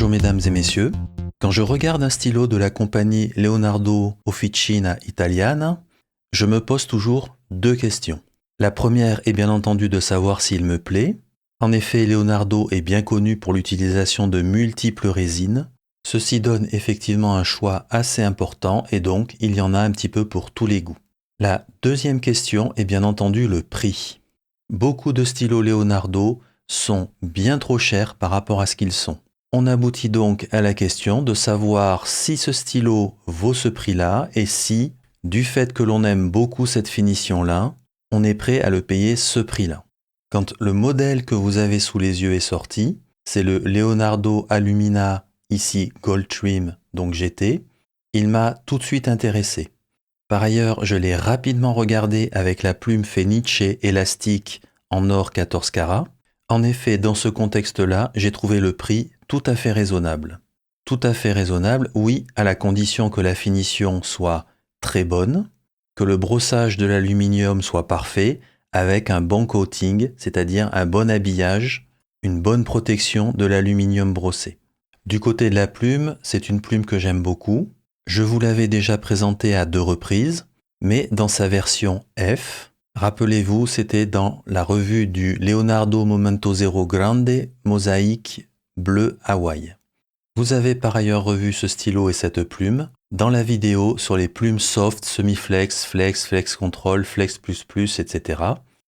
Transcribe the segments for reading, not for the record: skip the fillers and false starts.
Bonjour mesdames et messieurs. Quand je regarde un stylo de la compagnie Leonardo Officina Italiana, je me pose toujours deux questions. La première est bien entendu de savoir s'il me plaît. En effet, Leonardo est bien connu pour l'utilisation de multiples résines. Ceci donne effectivement un choix assez important et donc il y en a un petit peu pour tous les goûts. La deuxième question est bien entendu le prix. Beaucoup de stylos Leonardo sont bien trop chers par rapport à ce qu'ils sont. On aboutit donc à la question de savoir si ce stylo vaut ce prix-là et si, du fait que l'on aime beaucoup cette finition-là, on est prêt à le payer ce prix-là. Quand le modèle que vous avez sous les yeux est sorti, c'est le Leonardo Alumina, ici Gold Trim, donc GT, il m'a tout de suite intéressé. Par ailleurs, je l'ai rapidement regardé avec la plume Fenice élastique en or 14 carats. En effet, dans ce contexte-là, j'ai trouvé le prix tout à fait raisonnable. Tout à fait raisonnable, oui, à la condition que la finition soit très bonne, que le brossage de l'aluminium soit parfait, avec un bon coating, c'est-à-dire un bon habillage, une bonne protection de l'aluminium brossé. Du côté de la plume, c'est une plume que j'aime beaucoup. Je vous l'avais déjà présentée à 2 reprises, mais dans sa version F. Rappelez-vous, c'était dans la revue du Leonardo Momento Zero Grande Mosaïque bleu Hawaï. Vous avez par ailleurs revu ce stylo et cette plume dans la vidéo sur les plumes soft, semi-flex, flex, flex control, flex plus plus, etc.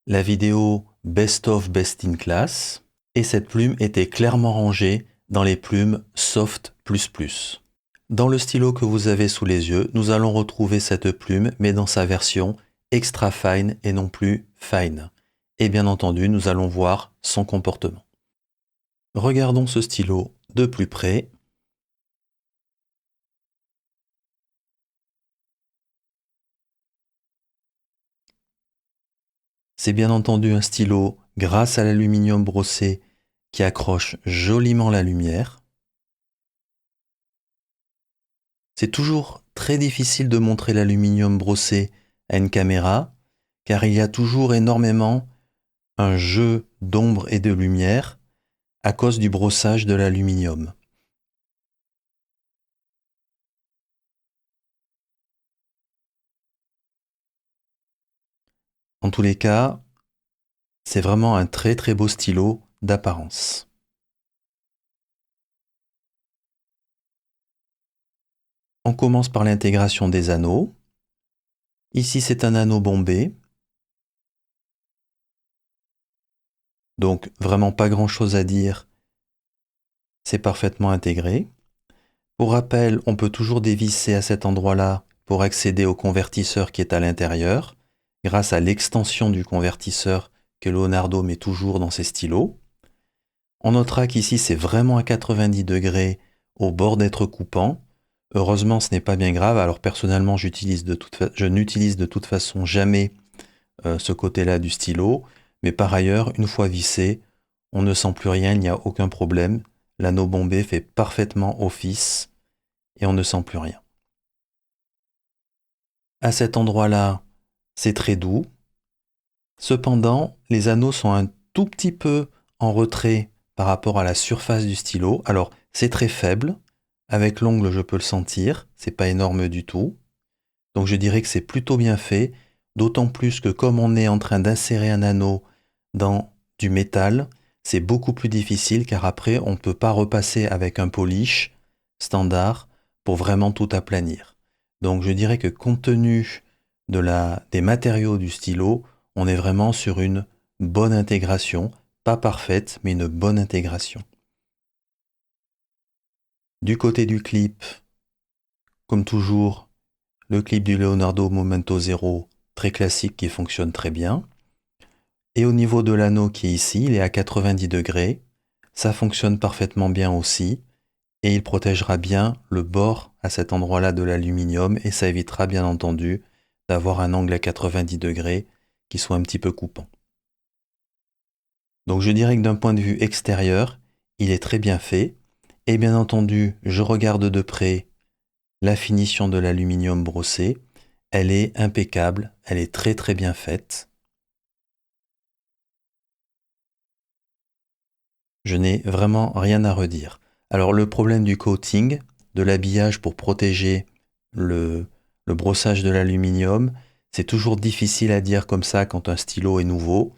La vidéo Best of Best in Class, et cette plume était clairement rangée dans les plumes soft plus plus. Dans le stylo que vous avez sous les yeux, nous allons retrouver cette plume, mais dans sa version extra fine et non plus fine. Et bien entendu, nous allons voir son comportement. Regardons ce stylo de plus près. C'est bien entendu un stylo grâce à l'aluminium brossé qui accroche joliment la lumière. C'est toujours très difficile de montrer l'aluminium brossé à une caméra, car il y a toujours énormément un jeu d'ombre et de lumière à cause du brossage de l'aluminium. En tous les cas, c'est vraiment un très très beau stylo d'apparence. On commence par l'intégration des anneaux. Ici, c'est un anneau bombé. Donc, vraiment pas grand-chose à dire. C'est parfaitement intégré. Pour rappel, on peut toujours dévisser à cet endroit-là pour accéder au convertisseur qui est à l'intérieur, grâce à l'extension du convertisseur que Leonardo met toujours dans ses stylos. On notera qu'ici, c'est vraiment à 90 degrés au bord d'être coupant. Heureusement, ce n'est pas bien grave. Alors personnellement, je n'utilise de toute façon jamais ce côté-là du stylo. Mais par ailleurs, une fois vissé, on ne sent plus rien, il n'y a aucun problème. L'anneau bombé fait parfaitement office et on ne sent plus rien. À cet endroit-là, c'est très doux. Cependant, les anneaux sont un tout petit peu en retrait par rapport à la surface du stylo. Alors, c'est très faible. Avec l'ongle, je peux le sentir. C'est pas énorme du tout. Donc, je dirais que c'est plutôt bien fait. D'autant plus que comme on est en train d'insérer un anneau dans du métal, c'est beaucoup plus difficile car après, on ne peut pas repasser avec un polish standard pour vraiment tout aplanir. Donc, je dirais que compte tenu des matériaux du stylo, on est vraiment sur une bonne intégration, pas parfaite, mais une bonne intégration. Du côté du clip, comme toujours, le clip du Leonardo Momento Zero, très classique qui fonctionne très bien. Et au niveau de l'anneau qui est ici, il est à 90 degrés. Ça fonctionne parfaitement bien aussi. Et il protégera bien le bord à cet endroit-là de l'aluminium et ça évitera bien entendu d'avoir un angle à 90 degrés qui soit un petit peu coupant. Donc je dirais que d'un point de vue extérieur, il est très bien fait. Et bien entendu, je regarde de près la finition de l'aluminium brossé. Elle est impeccable, elle est très très bien faite. Je n'ai vraiment rien à redire. Alors le problème du coating, de l'habillage pour protéger le brossage de l'aluminium, c'est toujours difficile à dire comme ça quand un stylo est nouveau.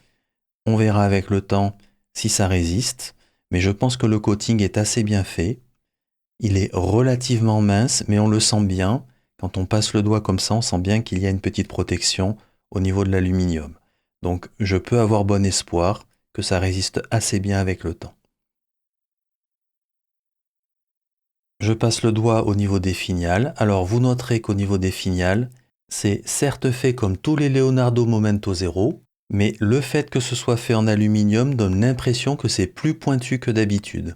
On verra avec le temps si ça résiste, mais je pense que le coating est assez bien fait. Il est relativement mince, mais on le sent bien. Quand on passe le doigt comme ça, on sent bien qu'il y a une petite protection au niveau de l'aluminium. Donc je peux avoir bon espoir que ça résiste assez bien avec le temps. Je passe le doigt au niveau des finiales. Alors vous noterez qu'au niveau des finiales, c'est certes fait comme tous les Leonardo Momento Zero, mais le fait que ce soit fait en aluminium donne l'impression que c'est plus pointu que d'habitude.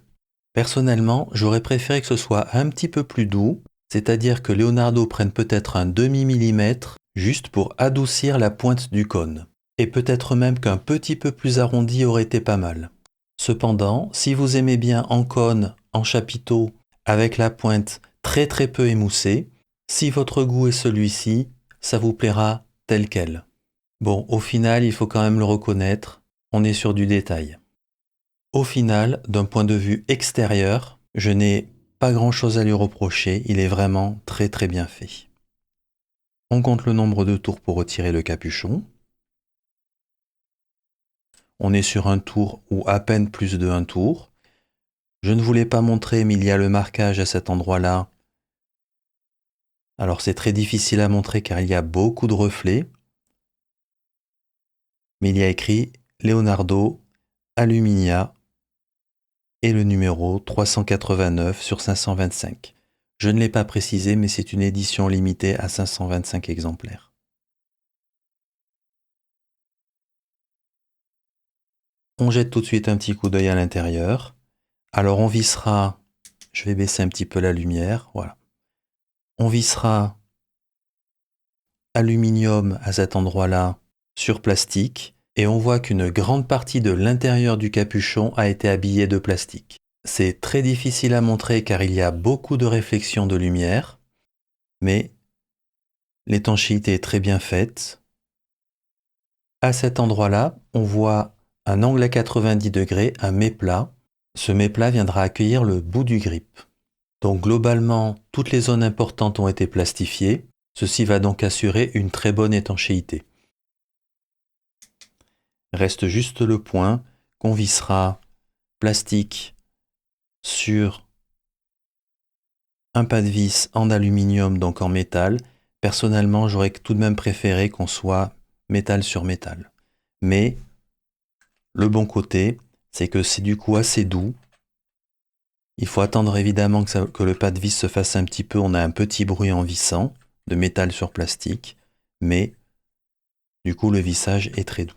Personnellement, j'aurais préféré que ce soit un petit peu plus doux, c'est-à-dire que Leonardo prenne peut-être un demi-millimètre juste pour adoucir la pointe du cône. Et peut-être même qu'un petit peu plus arrondi aurait été pas mal. Cependant, si vous aimez bien en cône, en chapiteau, avec la pointe très très peu émoussée, si votre goût est celui-ci, ça vous plaira tel quel. Bon, au final, il faut quand même le reconnaître, on est sur du détail. Au final, d'un point de vue extérieur, je n'ai pas grand-chose à lui reprocher, il est vraiment très très bien fait. On compte le nombre de tours pour retirer le capuchon. On est sur un tour ou à peine plus de un tour. Je ne vous l'ai pas montré, mais il y a le marquage à cet endroit-là. Alors c'est très difficile à montrer car il y a beaucoup de reflets. Mais il y a écrit Leonardo Aluminia et le numéro 389 sur 525. Je ne l'ai pas précisé, mais c'est une édition limitée à 525 exemplaires. On jette tout de suite un petit coup d'œil à l'intérieur. Alors on vissera, je vais baisser un petit peu la lumière, voilà. On vissera aluminium à cet endroit-là sur plastique et on voit qu'une grande partie de l'intérieur du capuchon a été habillée de plastique. C'est très difficile à montrer car il y a beaucoup de réflexions de lumière, mais l'étanchéité est très bien faite. À cet endroit-là, on voit un angle à 90 degrés, un méplat. Ce méplat viendra accueillir le bout du grip. Donc globalement, toutes les zones importantes ont été plastifiées. Ceci va donc assurer une très bonne étanchéité. Reste juste le point qu'on vissera plastique sur un pas de vis en aluminium, donc en métal. Personnellement, j'aurais tout de même préféré qu'on soit métal sur métal. Mais le bon côté, c'est que c'est du coup assez doux. Il faut attendre évidemment que le pas de vis se fasse un petit peu. On a un petit bruit en vissant, de métal sur plastique. Mais du coup, le vissage est très doux.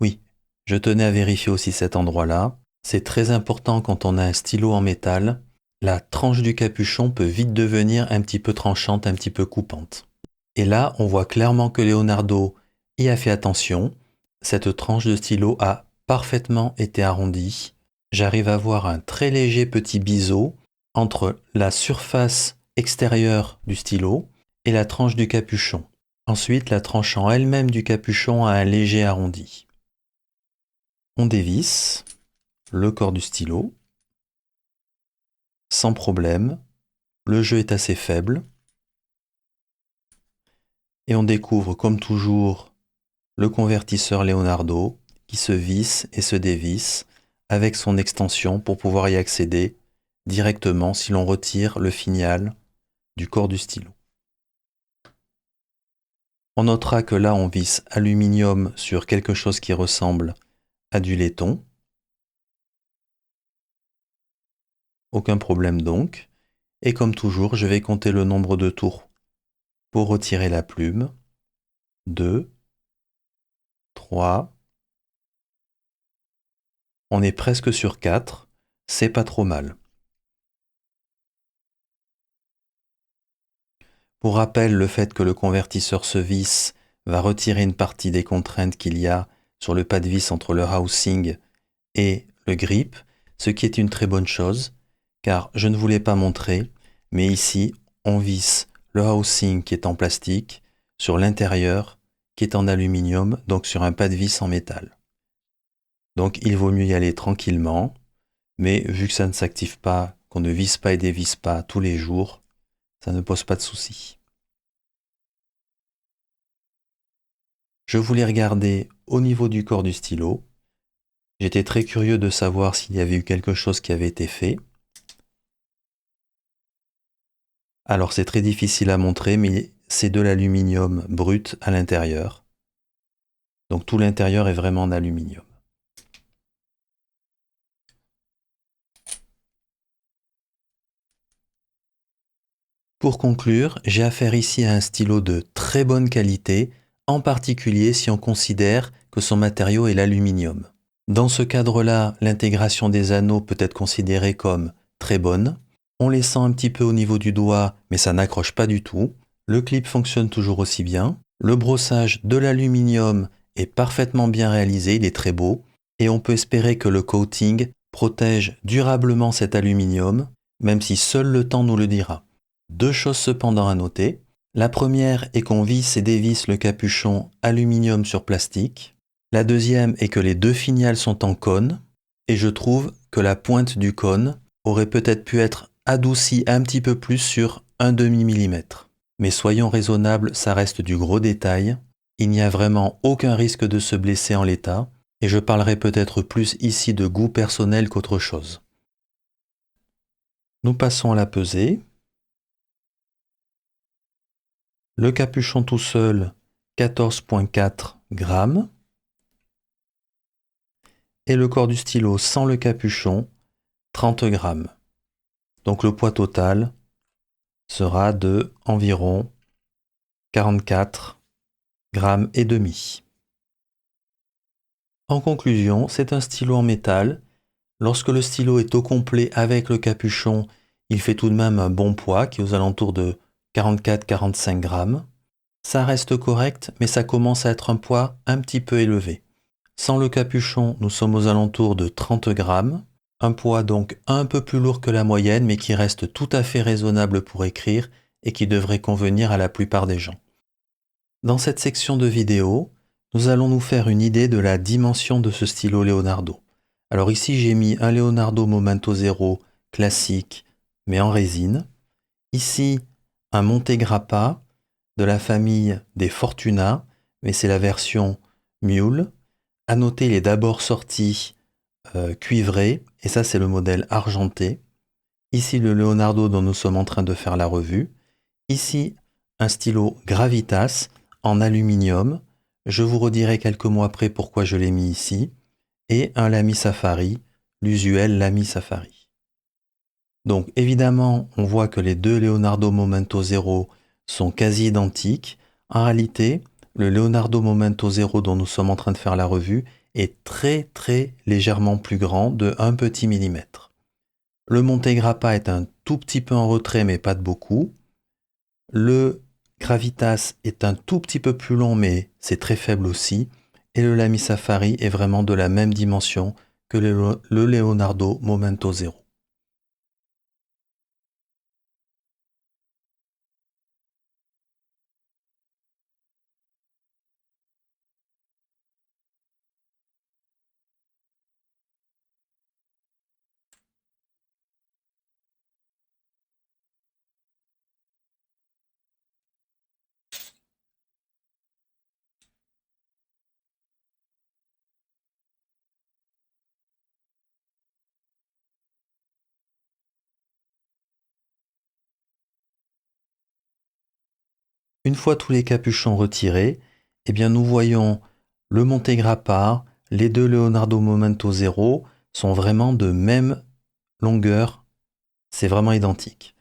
Oui, je tenais à vérifier aussi cet endroit-là. C'est très important quand on a un stylo en métal. La tranche du capuchon peut vite devenir un petit peu tranchante, un petit peu coupante. Et là, on voit clairement que Leonardo y a fait attention. Cette tranche de stylo a parfaitement été arrondie. J'arrive à voir un très léger petit biseau entre la surface extérieure du stylo et la tranche du capuchon. Ensuite, la tranche en elle-même du capuchon a un léger arrondi. On dévisse le corps du stylo sans problème. Le jeu est assez faible. Et on découvre comme toujours le convertisseur Leonardo qui se visse et se dévisse avec son extension pour pouvoir y accéder directement si l'on retire le finial du corps du stylo. On notera que là on visse aluminium sur quelque chose qui ressemble à du laiton. Aucun problème donc. Et comme toujours, je vais compter le nombre de tours pour retirer la plume. 2, 3. On est presque sur 4. C'est pas trop mal. Pour rappel, le fait que le convertisseur se visse va retirer une partie des contraintes qu'il y a sur le pas de vis entre le housing et le grip, ce qui est une très bonne chose, car je ne vous l'ai pas montré, mais ici, on visse le housing qui est en plastique sur l'intérieur qui est en aluminium, donc sur un pas de vis en métal. Donc il vaut mieux y aller tranquillement, mais vu que ça ne s'active pas, qu'on ne visse pas et dévisse pas tous les jours, ça ne pose pas de souci. Je voulais regarder au niveau du corps du stylo. J'étais très curieux de savoir s'il y avait eu quelque chose qui avait été fait. Alors c'est très difficile à montrer, mais c'est de l'aluminium brut à l'intérieur. Donc tout l'intérieur est vraiment en aluminium. Pour conclure, j'ai affaire ici à un stylo de très bonne qualité, en particulier si on considère que son matériau est l'aluminium. Dans ce cadre-là, l'intégration des anneaux peut être considérée comme très bonne. On les sent un petit peu au niveau du doigt, mais ça n'accroche pas du tout. Le clip fonctionne toujours aussi bien. Le brossage de l'aluminium est parfaitement bien réalisé, il est très beau. Et on peut espérer que le coating protège durablement cet aluminium, même si seul le temps nous le dira. Deux choses cependant à noter. La première est qu'on visse et dévisse le capuchon aluminium sur plastique. La deuxième est que les deux finiales sont en cône, et je trouve que la pointe du cône aurait peut-être pu être adoucie un petit peu plus sur un demi-millimètre. Mais soyons raisonnables, ça reste du gros détail. Il n'y a vraiment aucun risque de se blesser en l'état, et je parlerai peut-être plus ici de goût personnel qu'autre chose. Nous passons à la pesée. Le capuchon tout seul, 14,4 grammes. Et le corps du stylo sans le capuchon, 30 grammes. Donc le poids total sera de environ 44 grammes et demi. En conclusion, c'est un stylo en métal. Lorsque le stylo est au complet avec le capuchon, il fait tout de même un bon poids qui est aux alentours de 44-45 grammes. Ça reste correct, mais ça commence à être un poids un petit peu élevé. Sans le capuchon, nous sommes aux alentours de 30 grammes. Un poids donc un peu plus lourd que la moyenne, mais qui reste tout à fait raisonnable pour écrire et qui devrait convenir à la plupart des gens. Dans cette section de vidéo, nous allons nous faire une idée de la dimension de ce stylo Leonardo. Alors ici, j'ai mis un Leonardo Momento Zero classique, mais en résine. Ici, un Montegrappa de la famille des Fortuna, mais c'est la version Mule. À noter, il est d'abord sorti cuivré, et ça c'est le modèle argenté. Ici le Leonardo dont nous sommes en train de faire la revue. Ici un stylo Gravitas en aluminium. Je vous redirai quelques mois après pourquoi je l'ai mis ici. Et un Lamy Safari, l'usuel Lamy Safari. Donc évidemment, on voit que les deux Leonardo Momento Zero sont quasi identiques. En réalité, le Leonardo Momento Zero dont nous sommes en train de faire la revue est très très légèrement plus grand de 1 petit millimètre. Le Montegrappa est un tout petit peu en retrait mais pas de beaucoup. Le Gravitas est un tout petit peu plus long mais c'est très faible aussi. Et le Lamy Safari est vraiment de la même dimension que le Leonardo Momento Zero. Une fois tous les capuchons retirés, eh bien nous voyons le Montegrappa, les deux Leonardo Momento Zero sont vraiment de même longueur, c'est vraiment identique.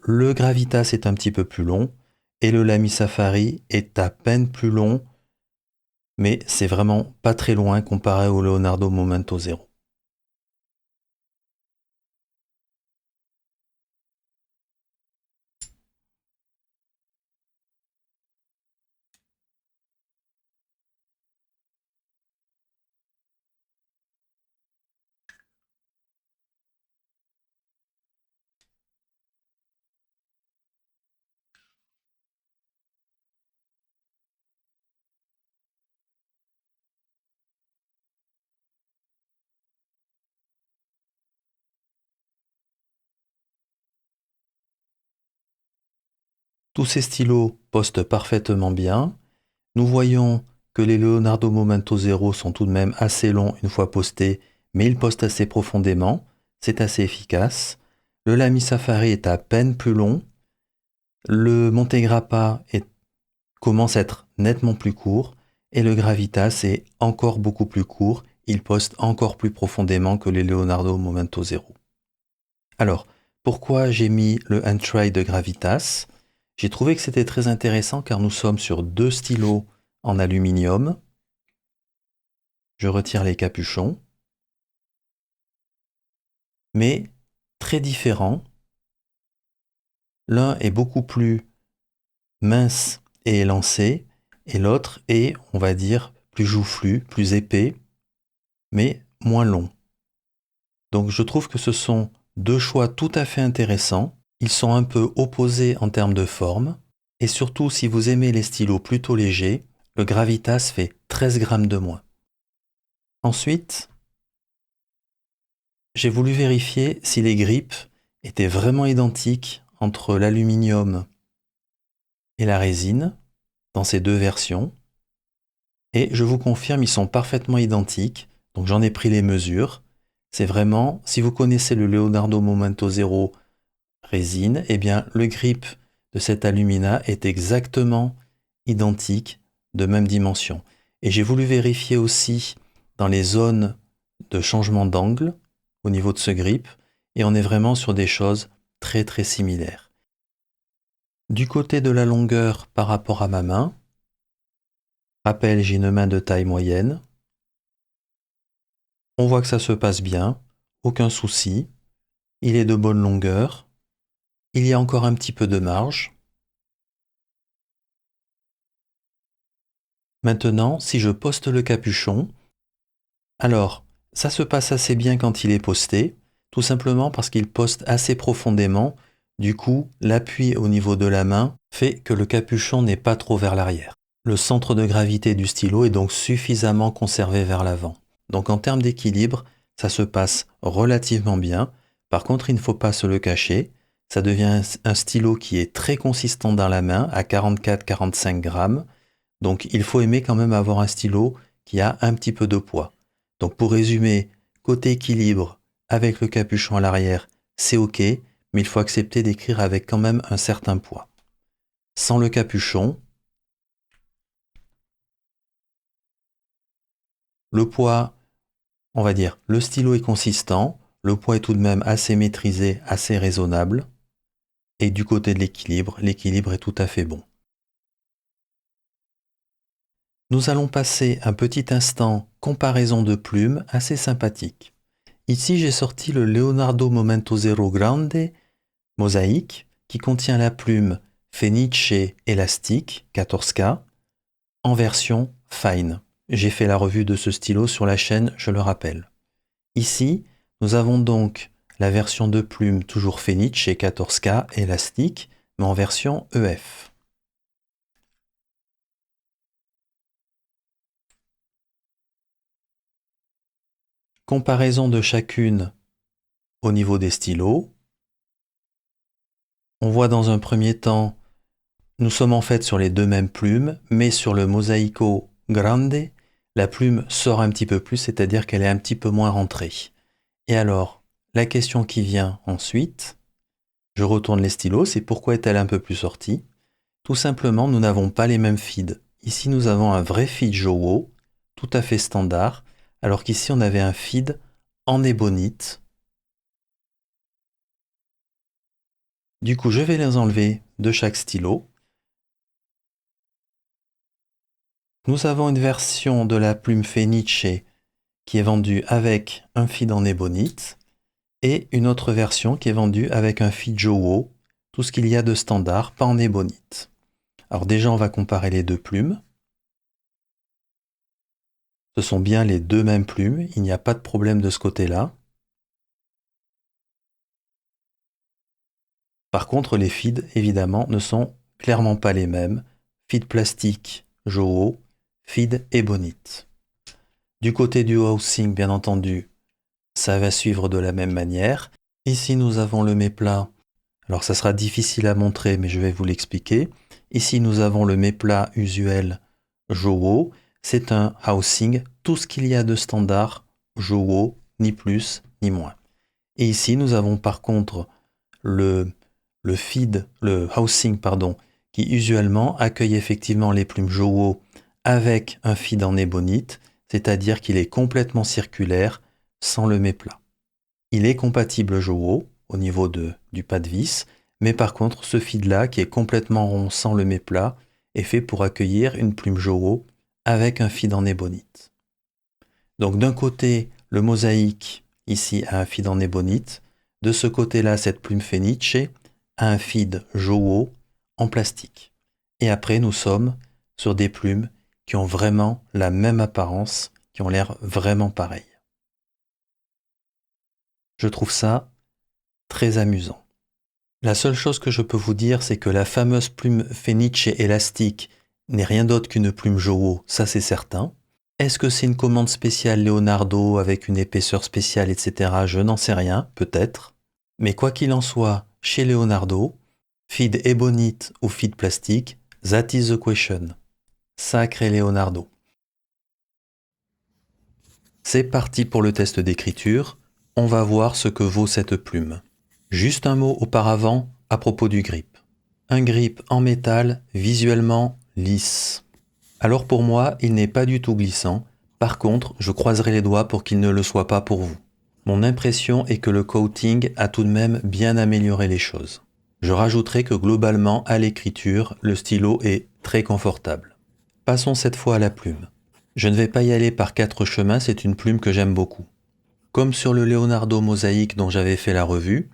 Le Gravitas est un petit peu plus long et le Lamy Safari est à peine plus long, mais c'est vraiment pas très loin comparé au Leonardo Momento Zero. Tous ces stylos postent parfaitement bien. Nous voyons que les Leonardo Momento Zero sont tout de même assez longs une fois postés, mais ils postent assez profondément. C'est assez efficace. Le Lamy Safari est à peine plus long. Le Monte Grappa commence à être nettement plus court. Et le Gravitas est encore beaucoup plus court. Il poste encore plus profondément que les Leonardo Momento Zero. Alors, pourquoi j'ai mis le N-Try de Gravitas ? J'ai trouvé que c'était très intéressant car nous sommes sur 2 stylos en aluminium. Je retire les capuchons. Mais très différents. L'un est beaucoup plus mince et élancé et l'autre est, on va dire, plus joufflu, plus épais, mais moins long. Donc je trouve que ce sont 2 choix tout à fait intéressants. Ils sont un peu opposés en termes de forme. Et surtout, si vous aimez les stylos plutôt légers, le Gravitas fait 13 grammes de moins. Ensuite, j'ai voulu vérifier si les grippes étaient vraiment identiques entre l'aluminium et la résine dans ces 2 versions. Et je vous confirme, ils sont parfaitement identiques. Donc j'en ai pris les mesures. C'est vraiment, si vous connaissez le Leonardo Momento Zero résine, eh bien le grip de cet alumina est exactement identique, de même dimension. Et j'ai voulu vérifier aussi dans les zones de changement d'angle au niveau de ce grip, et on est vraiment sur des choses très très similaires. Du côté de la longueur par rapport à ma main, rappel, j'ai une main de taille moyenne. On voit que ça se passe bien, aucun souci. Il est de bonne longueur. Il y a encore un petit peu de marge. Maintenant, si je poste le capuchon, alors ça se passe assez bien quand il est posté, tout simplement parce qu'il poste assez profondément. Du coup, l'appui au niveau de la main fait que le capuchon n'est pas trop vers l'arrière. Le centre de gravité du stylo est donc suffisamment conservé vers l'avant. Donc en termes d'équilibre, ça se passe relativement bien. Par contre, il ne faut pas se le cacher. Ça devient un stylo qui est très consistant dans la main, à 44-45 grammes. Donc il faut aimer quand même avoir un stylo qui a un petit peu de poids. Donc pour résumer, côté équilibre, avec le capuchon à l'arrière, c'est ok, mais il faut accepter d'écrire avec quand même un certain poids. Sans le capuchon, le poids, on va dire, le stylo est consistant, le poids est tout de même assez maîtrisé, assez raisonnable, et du côté de l'équilibre est tout à fait bon. Nous allons passer un petit instant comparaison de plumes assez sympathique. Ici, j'ai sorti le Leonardo Momento Zero Grande Mosaïque qui contient la plume Fenice Elastic 14K en version fine. J'ai fait la revue de ce stylo sur la chaîne, je le rappelle. Ici, nous avons donc la version de plume toujours Fenice 14K Elastic, mais en version EF. Comparaison de chacune au niveau des stylos. On voit dans un premier temps, nous sommes en fait sur les 2 mêmes plumes, mais sur le Mosaico Grande, la plume sort un petit peu plus, c'est-à-dire qu'elle est un petit peu moins rentrée. Et alors, la question qui vient ensuite, je retourne les stylos, c'est pourquoi est-elle un peu plus sortie ? Tout simplement, nous n'avons pas les mêmes feeds. Ici, nous avons un vrai feed Jowo, tout à fait standard, alors qu'ici, on avait un feed en ébonite. Du coup, je vais les enlever de chaque stylo. Nous avons une version de la plume Fenice qui est vendue avec un feed en ébonite et une autre version qui est vendue avec un feed Jowo, tout ce qu'il y a de standard, pas en ébonite. Alors déjà, on va comparer les 2 plumes. Ce sont bien les 2 mêmes plumes, il n'y a pas de problème de ce côté-là. Par contre, les feeds, évidemment, ne sont clairement pas les mêmes. Feed plastique Jowo, feed ébonite. Du côté du housing, bien entendu, ça va suivre de la même manière. Ici, nous avons le méplat Alors ça sera difficile à montrer, mais je vais vous l'expliquer. Ici, nous avons le méplat usuel Jowo. C'est un housing, tout ce qu'il y a de standard Jowo, ni plus ni moins. Et ici, nous avons par contre le housing, qui usuellement accueille effectivement les plumes Jowo avec un feed en ébonite, c'est-à-dire qu'il est complètement circulaire sans le méplat. Il est compatible Jowo au niveau du pas de vis, mais par contre ce feed-là qui est complètement rond sans le méplat est fait pour accueillir une plume Jowo avec un feed en ébonite. Donc d'un côté, le mosaïque ici a un feed en ébonite, de ce côté-là, cette plume Fenice a un feed Jowo en plastique. Et après, nous sommes sur des plumes qui ont vraiment la même apparence, qui ont l'air vraiment pareilles. Je trouve ça très amusant. La seule chose que je peux vous dire, c'est que la fameuse plume Fenice élastique n'est rien d'autre qu'une plume Jowo, ça c'est certain. Est-ce que c'est une commande spéciale Leonardo avec une épaisseur spéciale, etc. Je n'en sais rien, peut-être. Mais quoi qu'il en soit, chez Leonardo, feed ébonite ou feed plastique, that is the question. Sacré Leonardo. C'est parti pour le test d'écriture. On va voir ce que vaut cette plume. Juste un mot auparavant à propos du grip. Un grip en métal visuellement lisse. Alors pour moi, il n'est pas du tout glissant. Par contre, je croiserai les doigts pour qu'il ne le soit pas pour vous. Mon impression est que le coating a tout de même bien amélioré les choses. Je rajouterai que globalement, à l'écriture, le stylo est très confortable. Passons cette fois à la plume. Je ne vais pas y aller par 4 chemins, c'est une plume que j'aime beaucoup. Comme sur le Leonardo Mosaïque dont j'avais fait la revue,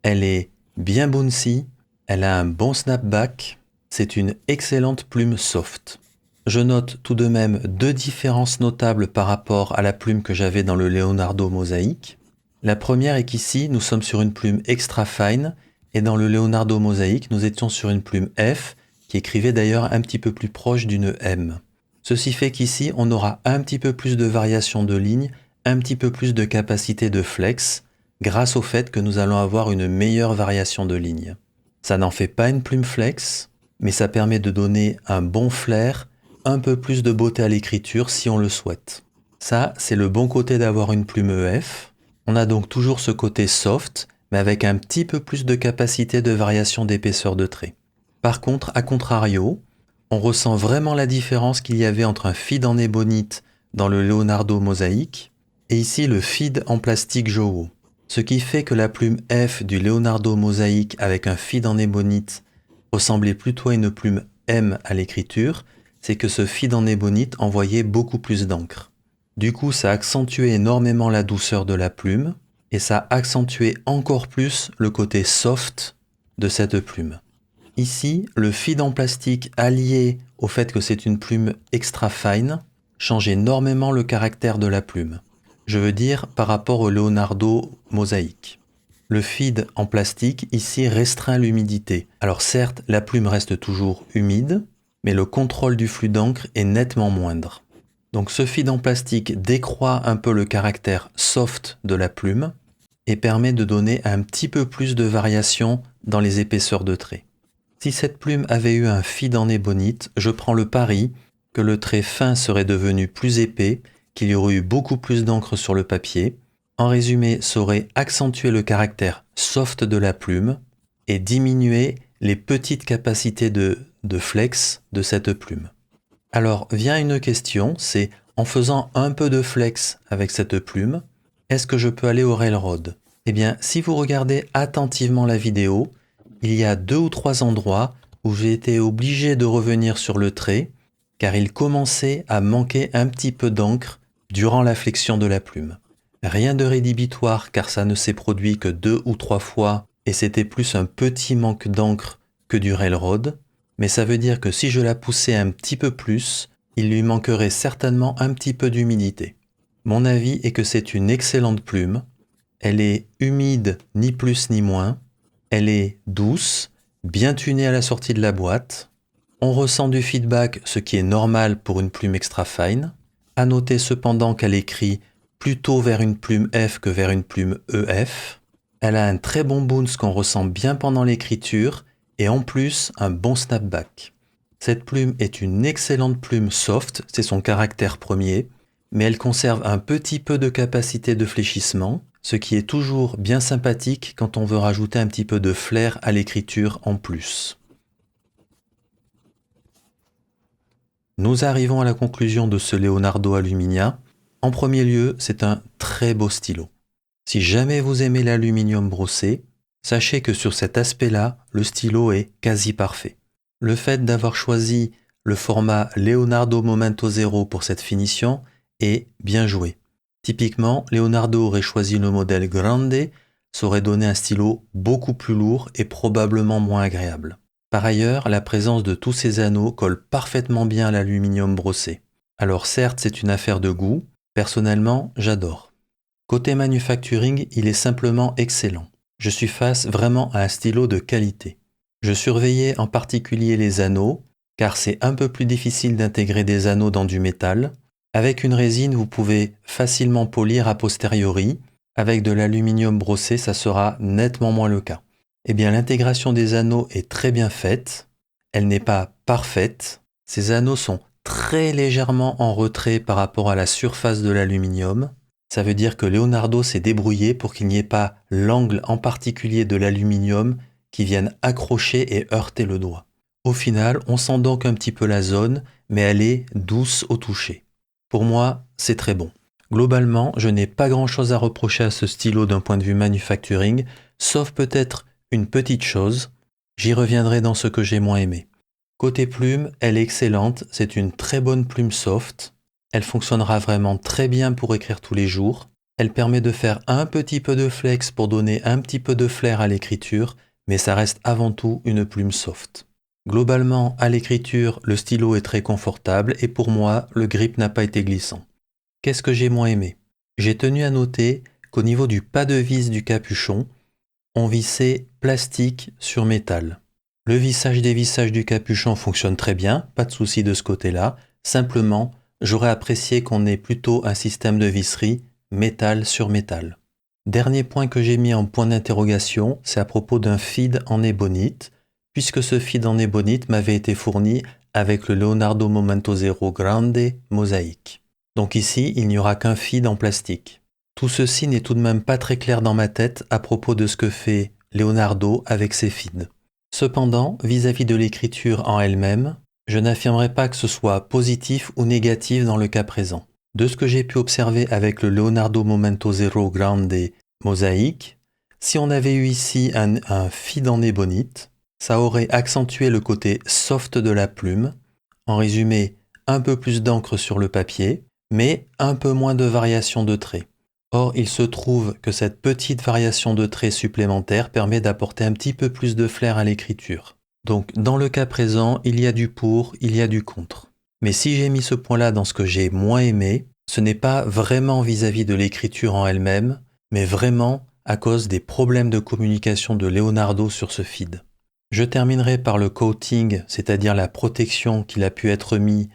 elle est bien bouncy, elle a un bon snapback, c'est une excellente plume soft. Je note tout de même 2 différences notables par rapport à la plume que j'avais dans le Leonardo Mosaïque. La première est qu'ici, nous sommes sur une plume extra fine, et dans le Leonardo Mosaïque, nous étions sur une plume F, qui écrivait d'ailleurs un petit peu plus proche d'une M. Ceci fait qu'ici, on aura un petit peu plus de variation de ligne, un petit peu plus de capacité de flex, grâce au fait que nous allons avoir une meilleure variation de ligne. Ça n'en fait pas une plume flex, mais ça permet de donner un bon flair, un peu plus de beauté à l'écriture si on le souhaite. Ça, c'est le bon côté d'avoir une plume EF. On a donc toujours ce côté soft, mais avec un petit peu plus de capacité de variation d'épaisseur de trait. Par contre, à contrario, on ressent vraiment la différence qu'il y avait entre un feed en ébonite dans le Leonardo Mosaïque et ici le feed en plastique Jowo. Ce qui fait que la plume F du Leonardo Mosaïque avec un feed en ébonite ressemblait plutôt à une plume M à l'écriture, c'est que ce feed en ébonite envoyait beaucoup plus d'encre. Du coup, ça accentuait énormément la douceur de la plume et ça accentuait encore plus le côté soft de cette plume. Ici, le feed en plastique allié au fait que c'est une plume extra fine change énormément le caractère de la plume. Je veux dire par rapport au Leonardo Mosaïque. Le feed en plastique ici restreint l'humidité. Alors certes, la plume reste toujours humide, mais le contrôle du flux d'encre est nettement moindre. Donc ce feed en plastique décroît un peu le caractère soft de la plume et permet de donner un petit peu plus de variation dans les épaisseurs de trait. Si cette plume avait eu un feed en ébonite, je prends le pari que le trait fin serait devenu plus épais, qu'il y aurait eu beaucoup plus d'encre sur le papier. En résumé, ça aurait accentué le caractère soft de la plume et diminué les petites capacités de flex de cette plume. Alors vient une question, c'est en faisant un peu de flex avec cette plume, est-ce que je peux aller au railroad? Eh bien, si vous regardez attentivement la vidéo, il y a 2 ou 3 endroits où j'ai été obligé de revenir sur le trait, car il commençait à manquer un petit peu d'encre durant la flexion de la plume. Rien de rédhibitoire car ça ne s'est produit que 2 ou 3 fois et c'était plus un petit manque d'encre que du railroad, mais ça veut dire que si je la poussais un petit peu plus, il lui manquerait certainement un petit peu d'humidité. Mon avis est que c'est une excellente plume, elle est humide ni plus ni moins, elle est douce, bien tunée à la sortie de la boîte, on ressent du feedback, ce qui est normal pour une plume extra fine. À noter cependant qu'elle écrit plutôt vers une plume F que vers une plume EF. Elle a un très bon bounce qu'on ressent bien pendant l'écriture et en plus un bon snapback. Cette plume est une excellente plume soft, c'est son caractère premier, mais elle conserve un petit peu de capacité de fléchissement, ce qui est toujours bien sympathique quand on veut rajouter un petit peu de flair à l'écriture en plus. Nous arrivons à la conclusion de ce Leonardo Aluminia. En premier lieu, c'est un très beau stylo. Si jamais vous aimez l'aluminium brossé, sachez que sur cet aspect-là, le stylo est quasi parfait. Le fait d'avoir choisi le format Leonardo Momento Zero pour cette finition est bien joué. Typiquement, Leonardo aurait choisi le modèle Grande, ça aurait donné un stylo beaucoup plus lourd et probablement moins agréable. Par ailleurs, la présence de tous ces anneaux colle parfaitement bien à l'aluminium brossé. Alors certes, c'est une affaire de goût, personnellement, j'adore. Côté manufacturing, il est simplement excellent. Je suis face vraiment à un stylo de qualité. Je surveillais en particulier les anneaux, car c'est un peu plus difficile d'intégrer des anneaux dans du métal. Avec une résine, vous pouvez facilement polir a posteriori. Avec de l'aluminium brossé, ça sera nettement moins le cas. Eh bien, l'intégration des anneaux est très bien faite. Elle n'est pas parfaite. Ces anneaux sont très légèrement en retrait par rapport à la surface de l'aluminium. Ça veut dire que Leonardo s'est débrouillé pour qu'il n'y ait pas l'angle en particulier de l'aluminium qui vienne accrocher et heurter le doigt. Au final, on sent donc un petit peu la zone, mais elle est douce au toucher. Pour moi, c'est très bon. Globalement, je n'ai pas grand-chose à reprocher à ce stylo d'un point de vue manufacturing, sauf peut-être une petite chose. J'y reviendrai dans ce que j'ai moins aimé. Côté plume, elle est excellente, c'est une très bonne plume soft. Elle fonctionnera vraiment très bien pour écrire tous les jours. Elle permet de faire un petit peu de flex pour donner un petit peu de flair à l'écriture, mais ça reste avant tout une plume soft. Globalement, à l'écriture, le stylo est très confortable et pour moi, le grip n'a pas été glissant. Qu'est-ce que j'ai moins aimé? J'ai tenu à noter qu'au niveau du pas de vis du capuchon, on vissait plastique sur métal. Le vissage des vissages du capuchon fonctionne très bien, pas de souci de ce côté-là. Simplement, j'aurais apprécié qu'on ait plutôt un système de visserie métal sur métal. Dernier point que j'ai mis en point d'interrogation, c'est à propos d'un feed en ébonite, puisque ce feed en ébonite m'avait été fourni avec le Leonardo Momento Zero Grande mosaïque. Donc ici, il n'y aura qu'un feed en plastique. Tout ceci n'est tout de même pas très clair dans ma tête à propos de ce que fait Leonardo avec ses feeds. Cependant, vis-à-vis de l'écriture en elle-même, je n'affirmerai pas que ce soit positif ou négatif dans le cas présent. De ce que j'ai pu observer avec le Leonardo Momento Zero Grande mosaïque, si on avait eu ici un feed en ébonite, ça aurait accentué le côté soft de la plume, en résumé, un peu plus d'encre sur le papier, mais un peu moins de variation de traits. Or, il se trouve que cette petite variation de traits supplémentaire permet d'apporter un petit peu plus de flair à l'écriture. Donc, dans le cas présent, il y a du pour, il y a du contre. Mais si j'ai mis ce point-là dans ce que j'ai moins aimé, ce n'est pas vraiment vis-à-vis de l'écriture en elle-même, mais vraiment à cause des problèmes de communication de Leonardo sur ce feed. Je terminerai par le coating, c'est-à-dire la protection qu'il a pu être mis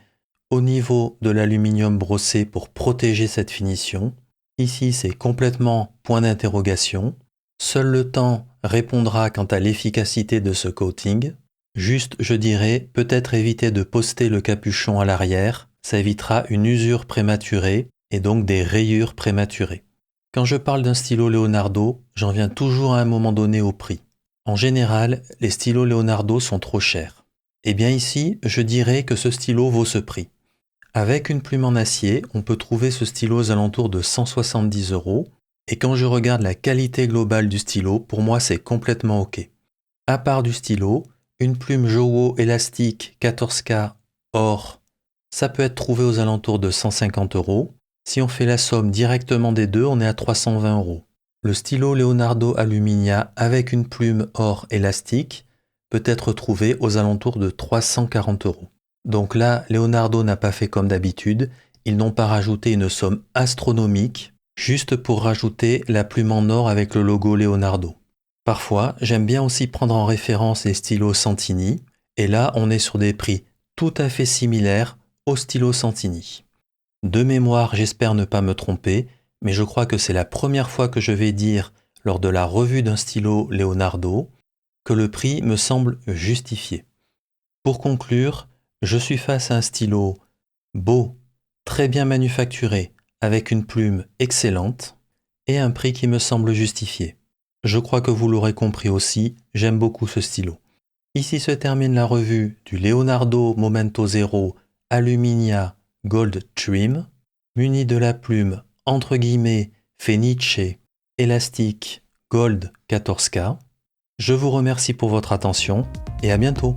au niveau de l'aluminium brossé pour protéger cette finition. Ici, c'est complètement point d'interrogation. Seul le temps répondra quant à l'efficacité de ce coating. Juste, je dirais, peut-être éviter de poster le capuchon à l'arrière. Ça évitera une usure prématurée et donc des rayures prématurées. Quand je parle d'un stylo Leonardo, j'en viens toujours à un moment donné au prix. En général, les stylos Leonardo sont trop chers. Eh bien ici, je dirais que ce stylo vaut ce prix. Avec une plume en acier, on peut trouver ce stylo aux alentours de 170 €. Et quand je regarde la qualité globale du stylo, pour moi c'est complètement ok. À part du stylo, une plume Jowo élastique 14K or, ça peut être trouvé aux alentours de 150 €. Si on fait la somme directement des deux, on est à 320 €. Le stylo Leonardo Aluminia avec une plume or élastique peut être trouvé aux alentours de 340 €. Donc là, Leonardo n'a pas fait comme d'habitude, ils n'ont pas rajouté une somme astronomique, juste pour rajouter la plume en or avec le logo Leonardo. Parfois, j'aime bien aussi prendre en référence les stylos Santini, et là, on est sur des prix tout à fait similaires aux stylos Santini. De mémoire, j'espère ne pas me tromper, mais je crois que c'est la première fois que je vais dire lors de la revue d'un stylo Leonardo que le prix me semble justifié. Pour conclure, je suis face à un stylo beau, très bien manufacturé, avec une plume excellente et un prix qui me semble justifié. Je crois que vous l'aurez compris aussi, j'aime beaucoup ce stylo. Ici se termine la revue du Leonardo Momento Zero Aluminia Gold Trim, muni de la plume entre guillemets Fenice élastique Gold 14K. Je vous remercie pour votre attention et à bientôt.